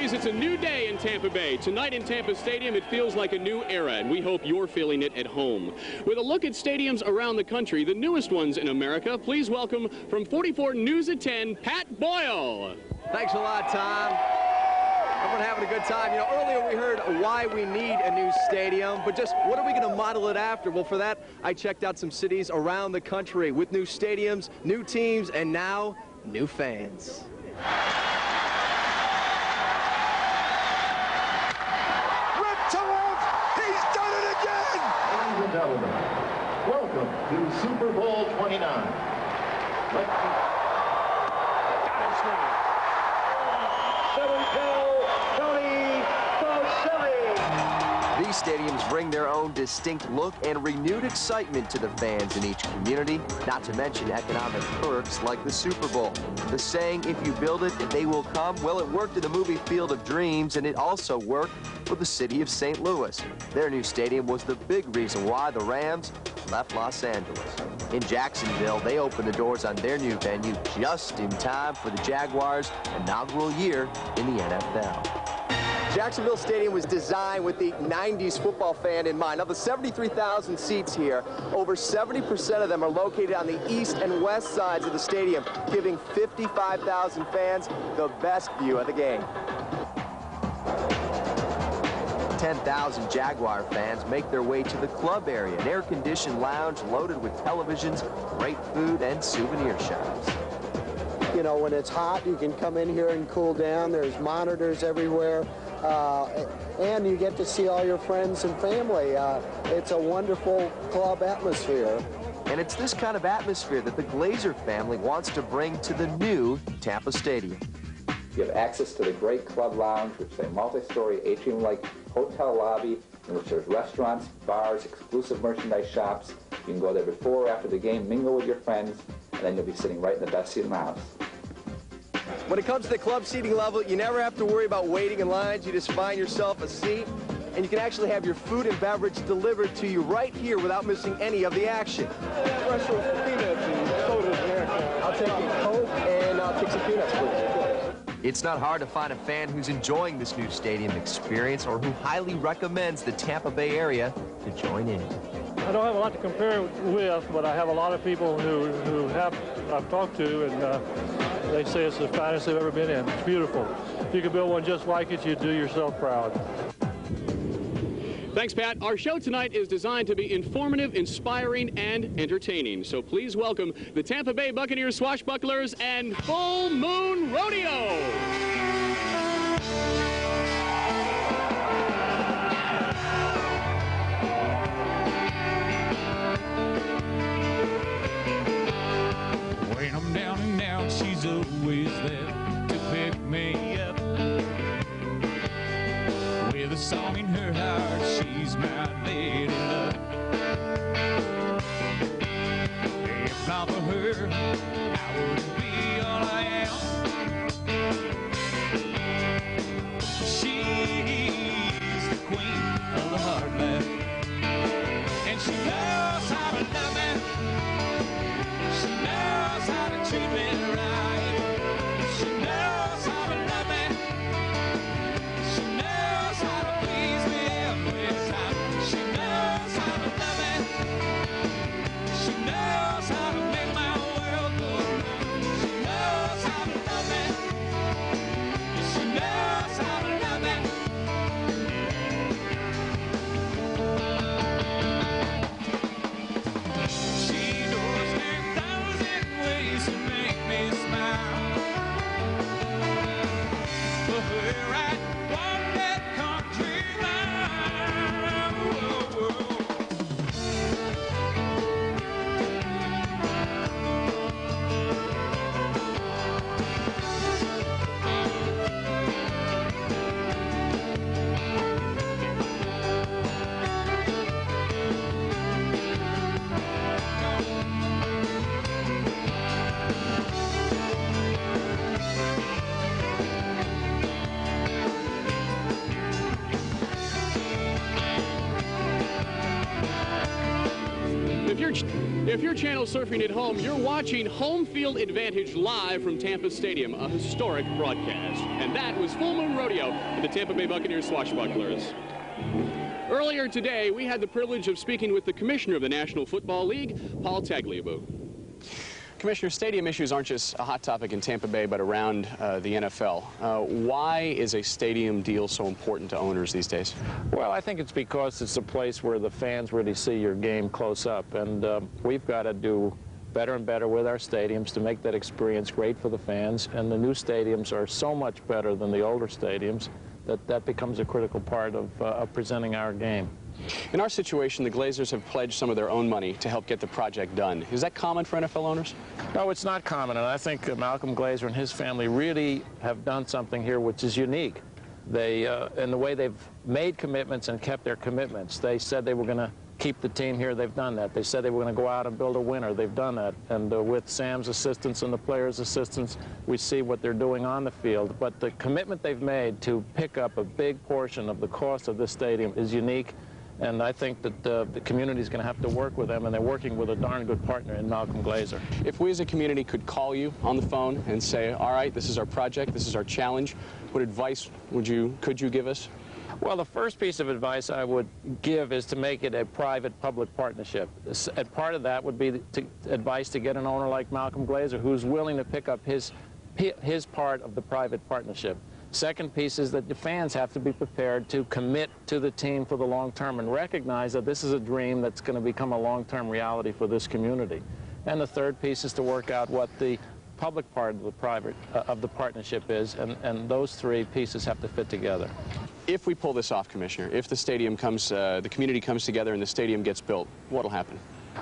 Boys, it's a new day in Tampa Bay. Tonight in Tampa Stadium, it feels like a new era, and we hope you're feeling it at home. With a look at stadiums around the country, the newest ones in America, please welcome from 44 News at 10, Pat Boyle. Thanks a lot, Tom. Everyone having a good time. You know, earlier we heard why we need a new stadium, but just what are we going to model it after? Well, for that, I checked out some cities around the country with new stadiums, new teams, and now new fans. Ladies and gentlemen, welcome to Super Bowl 29. These stadiums bring their own distinct look and renewed excitement to the fans in each community, not to mention economic perks like the Super Bowl. The saying, if you build it, they will come, well, it worked in the movie Field of Dreams, and it also worked for the city of St. Louis. Their new stadium was the big reason why the Rams left Los Angeles. In Jacksonville, they opened the doors on their new venue just in time for the Jaguars' inaugural year in the NFL. Jacksonville Stadium was designed with the 90s football fan in mind. Of the 73,000 seats here, over 70% of them are located on the east and west sides of the stadium, giving 55,000 fans the best view of the game. 10,000 Jaguar fans make their way to the club area, an air-conditioned lounge loaded with televisions, great food, and souvenir shops. You know, when it's hot, you can come in here and cool down. There's monitors everywhere, and you get to see all your friends and family. It's a wonderful club atmosphere. And it's this kind of atmosphere that the Glazer family wants to bring to the new Tampa Stadium. You have access to the great club lounge, which is a multi-story atrium-like hotel lobby in which there's restaurants, bars, exclusive merchandise shops. You can go there before or after the game, mingle with your friends, and then you'll be sitting right in the best seat in the house. When it comes to the club seating level, you never have to worry about waiting in lines. You just find yourself a seat, and you can actually have your food and beverage delivered to you right here without missing any of the action. I'll take a Coke and I'll take some peanuts, please. It's not hard to find a fan who's enjoying this new stadium experience or who highly recommends the Tampa Bay area to join in. I don't have a lot to compare with, but I have a lot of people who I've talked to, and they say it's the finest they've ever been in. It's beautiful. If you could build one just like it, you'd do yourself proud. Thanks, Pat. Our show tonight is designed to be informative, inspiring, and entertaining. So please welcome the Tampa Bay Buccaneers swashbucklers and Full Moon Rodeo. When I'm down and out, she's always there to pick me up. With a song in her heart, she's my lady love. If not for her, I wouldn't be all I am. She's the queen of the heartland, and she knows how to love me. She knows how to treat me right. She knows how to love me. She knows how to please me every time. She knows how to love me. She knows how to make my world go round. you're channel surfing at home, you're watching Home Field Advantage live from Tampa Stadium, a historic broadcast. And that was Full Moon Rodeo for the Tampa Bay Buccaneers swashbucklers. Earlier today, we had the privilege of speaking with the commissioner of the National Football League, Paul Tagliabue. Commissioner, stadium issues aren't just a hot topic in Tampa Bay, but around the NFL. Why is a stadium deal so important to owners these days? Well, I think it's because it's a place where the fans really see your game close up, and we've got to do better and better with our stadiums to make that experience great for the fans, and the new stadiums are so much better than the older stadiums that becomes a critical part of presenting our game. In our situation, the Glazers have pledged some of their own money to help get the project done. Is that common for NFL owners? No, it's not common, and I think Malcolm Glazer and his family really have done something here which is unique. They, in the way they've made commitments and kept their commitments. They said they were going to keep the team here. They've done that. They said they were going to go out and build a winner. They've done that. And with Sam's assistance and the players' assistance, we see what they're doing on the field. But the commitment they've made to pick up a big portion of the cost of this stadium is unique. And I think that the community is going to have to work with them, and they're working with a darn good partner in Malcolm Glazer. If we as a community could call you on the phone and say, all right, this is our project, this is our challenge, what advice could you give us? Well, the first piece of advice I would give is to make it a private-public partnership. And part of that would be advice to get an owner like Malcolm Glazer who's willing to pick up his part of the private partnership. Second piece is that the fans have to be prepared to commit to the team for the long term and recognize that this is a dream that's going to become a long-term reality for this community. And the third piece is to work out what the public part of the partnership is, and those three pieces have to fit together. If we pull this off, Commissioner, if the stadium comes, the community comes together and the stadium gets built, what'll happen?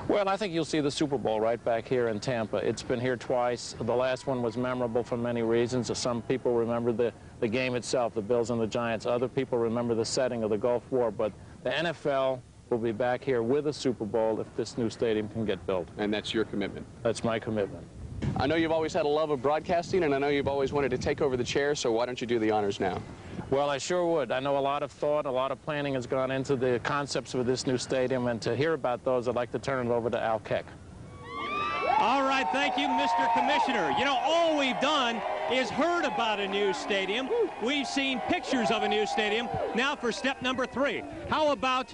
Well, I think you'll see the Super Bowl right back here in Tampa. It's been here twice. The last one was memorable for many reasons. Some people remember the game itself, the Bills and the Giants. Other people remember the setting of the Gulf War. But the NFL will be back here with a Super Bowl if this new stadium can get built. And that's your commitment? That's my commitment. I know you've always had a love of broadcasting, and I know you've always wanted to take over the chair, so why don't you do the honors now? Well, I sure would. I know a lot of thought, a lot of planning has gone into the concepts of this new stadium, and to hear about those, I'd like to turn it over to Al Keck. All right, thank you, Mr. Commissioner. You know, all we've done is heard about a new stadium. We've seen pictures of a new stadium. Now for step number 3. How about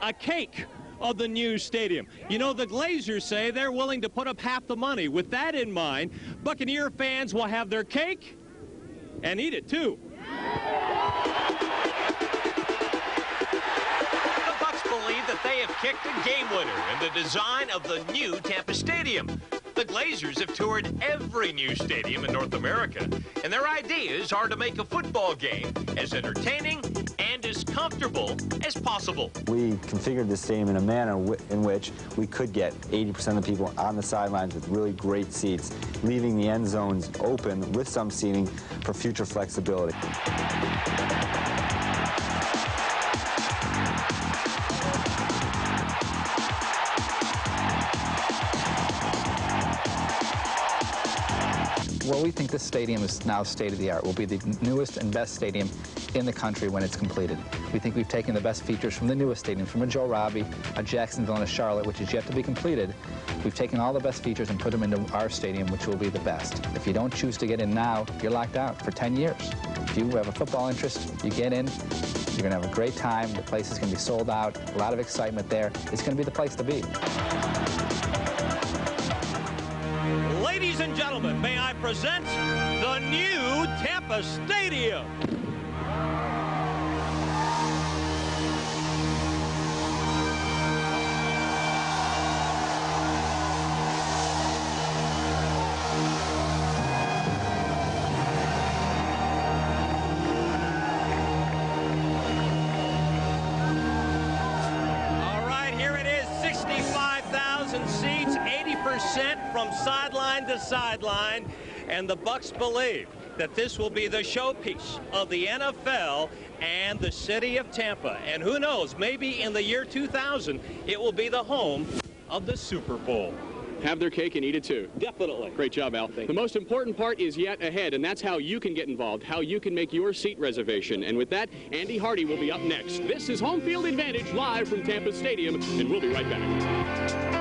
a cake of the new stadium? You know, the Glazers say they're willing to put up half the money. With that in mind, Buccaneer fans will have their cake and eat it too. The Bucs believe that they have kicked a game winner in the design of the new Tampa Stadium. The Glazers have toured every new stadium in North America, and their ideas are to make a football game as entertaining and as comfortable as possible. We configured the stadium in a manner in which we could get 80% of the people on the sidelines with really great seats, leaving the end zones open with some seating for future flexibility. Well, we think this stadium is now state-of-the-art. Will be the newest and best stadium in the country when it's completed. We think we've taken the best features from the newest stadiums, from a Joe Robbie, a Jacksonville, and a Charlotte, which is yet to be completed. We've taken all the best features and put them into our stadium, which will be the best. If you don't choose to get in now, you're locked out for 10 years. If you have a football interest, you get in, you're going to have a great time. The place is going to be sold out, a lot of excitement there. It's going to be the place to be. Ladies and gentlemen, may I present the new Tampa Stadium. All right, here it is, 65,000 seats, 80% from sideline to sideline, and the Bucs believe that this will be the showpiece of the NFL and the city of Tampa. And who knows, maybe in the year 2000, it will be the home of the Super Bowl. Have their cake and eat it too. Definitely. Great job, Al. The most important part is yet ahead, and that's how you can get involved, how you can make your seat reservation. And with that, Andy Hardy will be up next. This is Home Field Advantage live from Tampa Stadium, and we'll be right back.